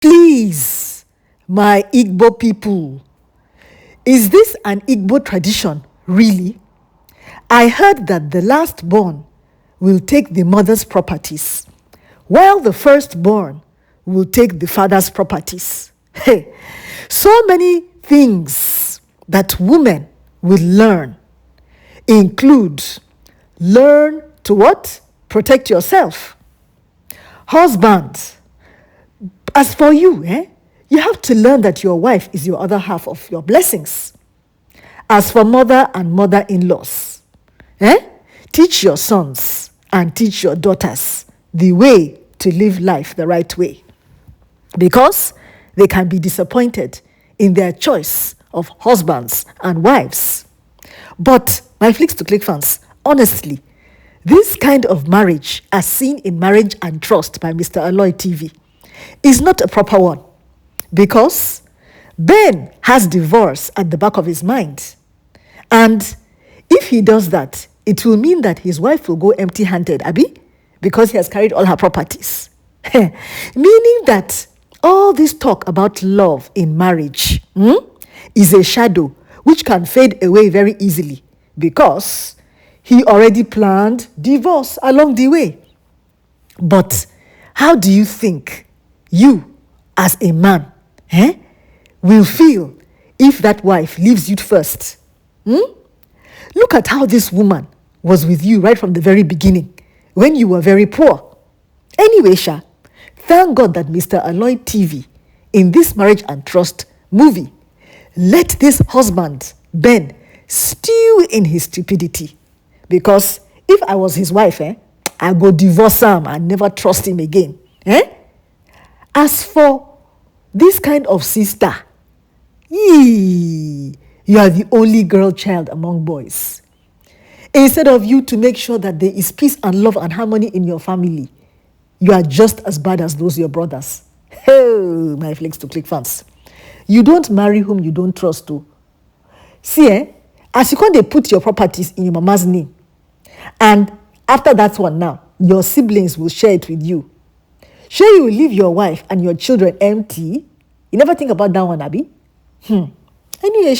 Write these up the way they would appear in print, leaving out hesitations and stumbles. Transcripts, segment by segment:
Please, my Igbo people, is this an Igbo tradition, really? I heard that the last born will take the mother's properties, while the firstborn will take the father's properties. Hey, so many things that women will learn include learn to what? Protect yourself. Husband, as for you, you have to learn that your wife is your other half of your blessings. As for mother and mother-in-laws, teach your sons and teach your daughters the way to live life the right way, because they can be disappointed in their choice of husbands and wives. But my Flicks to Click fans, honestly, this kind of marriage, as seen in Marriage and Trust by Mr. ALOY TV, is not a proper one, because Ben has divorce at the back of his mind. And if he does that, it will mean that his wife will go empty-handed, Abi, because he has carried all her properties. Meaning that all this talk about love in marriage is a shadow which can fade away very easily, because he already planned divorce along the way. But how do you think you, as a man, will feel if that wife leaves you first? Look at how this woman was with you right from the very beginning, when you were very poor. Anyway, thank God that Mr. ALOY TV, in this Marriage and Trust movie, let this husband, Ben, stew in his stupidity. Because if I was his wife, I go divorce him and never trust him again. As for this kind of sister, you are the only girl child among boys. Instead of you to make sure that there is peace and love and harmony in your family, you are just as bad as those your brothers. Oh, my Flicks to Click fans. You don't marry whom you don't trust to. See, as you can't they put your properties in your mama's name, and after that one now, your siblings will share it with you. Sure, you will leave your wife and your children empty? You never think about that one, Abi? Anyway,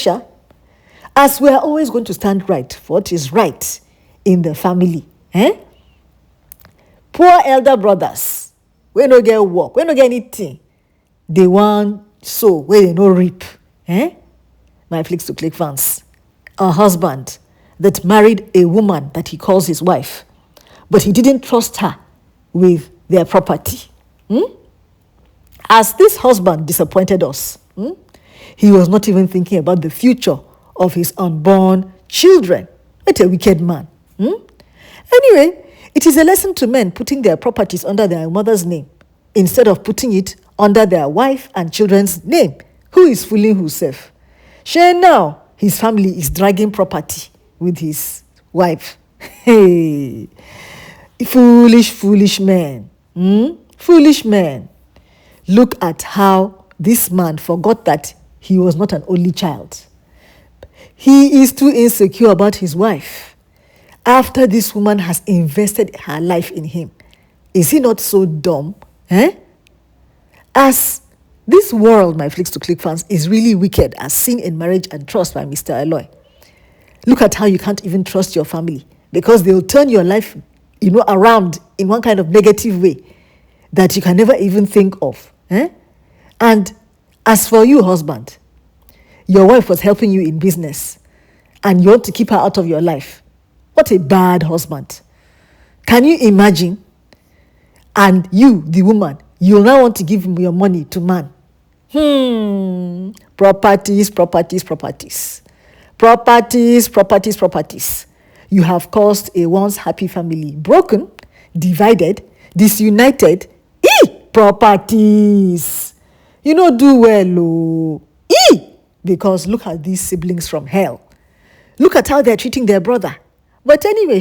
as we are always going to stand right for what is right in the family, poor elder brothers, we no get work, we no get anything, they want sow where they no reap. My Flicks to Click fans, a husband that married a woman that he calls his wife, but he didn't trust her with their property. As this husband disappointed us, he was not even thinking about the future of his unborn children. What a wicked man. Anyway, it is a lesson to men putting their properties under their mother's name instead of putting it under their wife and children's name. Who is fooling whoself? Sure, now his family is dragging property with his wife. Hey, foolish man. Foolish man. Look at how this man forgot that he was not an only child. He is too insecure about his wife after this woman has invested her life in him. Is he not so dumb? As this world, my Flicks to Click fans, is really wicked, as seen in Marriage and Trust by Mr. ALOY. Look at how you can't even trust your family, because they will turn your life, around in one kind of negative way that you can never even think of. And as for you, husband, your wife was helping you in business and you want to keep her out of your life. What a bad husband. Can you imagine? And you, the woman, you now want to give him your money to man. Properties. You have caused a once happy family broken, divided, disunited. Properties. You know, do well, because look at these siblings from hell. Look at how they're treating their brother. But anyway,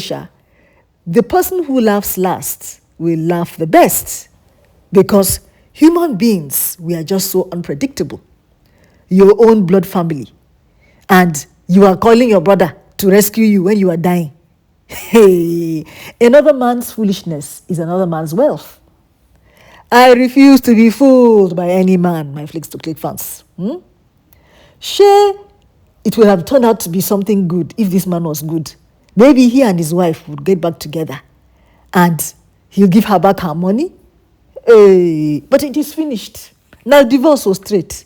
the person who laughs last will laugh the best, because human beings, we are just so unpredictable. Your own blood family, and you are calling your brother to rescue you when you are dying. Hey, another man's foolishness is another man's wealth. I refuse to be fooled by any man, my Flicks to Click fans. Sure, it would have turned out to be something good if this man was good. Maybe he and his wife would get back together and he'll give her back her money. But it is finished. Now divorce was straight.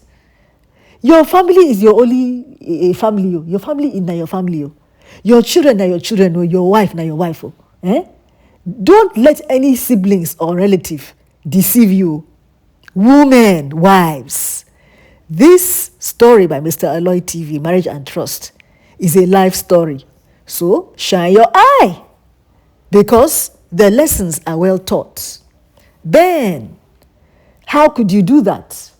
Your family is your only family. Your family is not your family. Your children are your children. Your wife not your wife. Don't let any siblings or relative deceive you. Women, wives. This story by Mr. ALOY TV, Marriage and Trust, is a life story. So shine your eye because the lessons are well taught. Ben, how could you do that?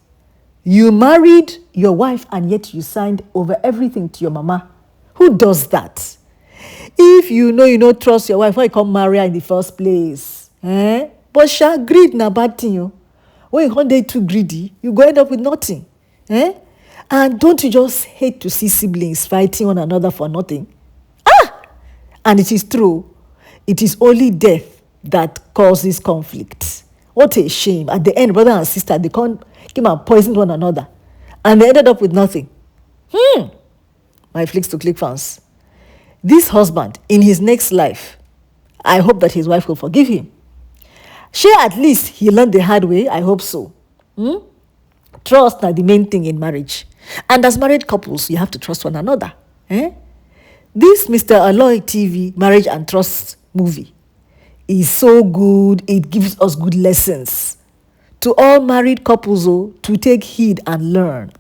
You married your wife and yet you signed over everything to your mama. Who does that? If you know you don't trust your wife, why you come marry her in the first place? But greed na bad thing. When you day too greedy, you go end up with nothing. And don't you just hate to see siblings fighting one another for nothing? And it is true. It is only death that causes conflict. What a shame. At the end, brother and sister, they came and poisoned one another. And they ended up with nothing. My Flicks to Click fans. This husband, in his next life, I hope that his wife will forgive him. Sure, at least he learned the hard way. I hope so. Trust is the main thing in marriage. And as married couples, you have to trust one another. This Mr. ALOY TV Marriage and Trust movie is so good. It gives us good lessons. To all married couples, to take heed and learn.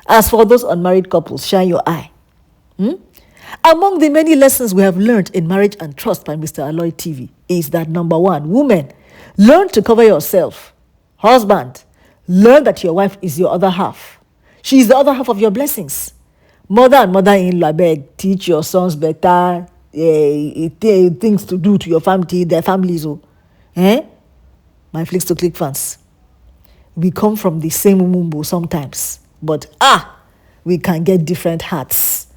As for those unmarried couples, shine your eye. Among the many lessons we have learned in Marriage and Trust by Mr. ALOY TV is that number one, women, learn to cover yourself. Husband, learn that your wife is your other half. She is the other half of your blessings. Mother and mother-in-law, beg, teach your sons better things to do to your family, their families. My Flicks to Click fans. We come from the same mumbo sometimes, but we can get different hearts.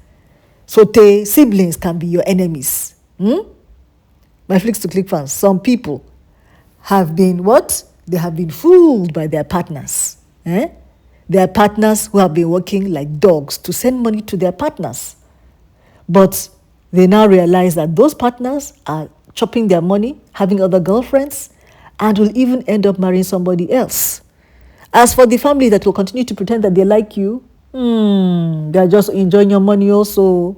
So siblings can be your enemies. My Flicks to Click fans. Some people have been what? They have been fooled by their partners. Their partners who have been working like dogs to send money to their partners. But they now realize that those partners are chopping their money, having other girlfriends, and will even end up marrying somebody else. As for the family that will continue to pretend that they like you, they're just enjoying your money also.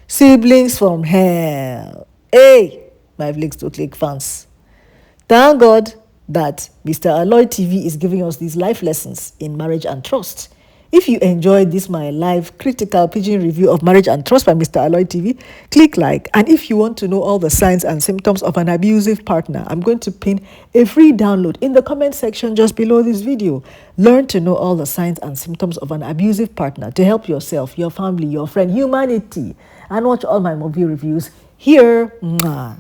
Siblings from hell. Hey, my Flicks to Click fans. Thank God that Mr. ALOY TV is giving us these life lessons in Marriage and Trust. If you enjoyed this, my live critical pidgin review of Marriage and Trust by Mr. ALOY TV, click like. And if you want to know all the signs and symptoms of an abusive partner, I'm going to pin a free download in the comment section just below this video. Learn to know all the signs and symptoms of an abusive partner to help yourself, your family, your friend, humanity, and watch all my movie reviews here. Mwah.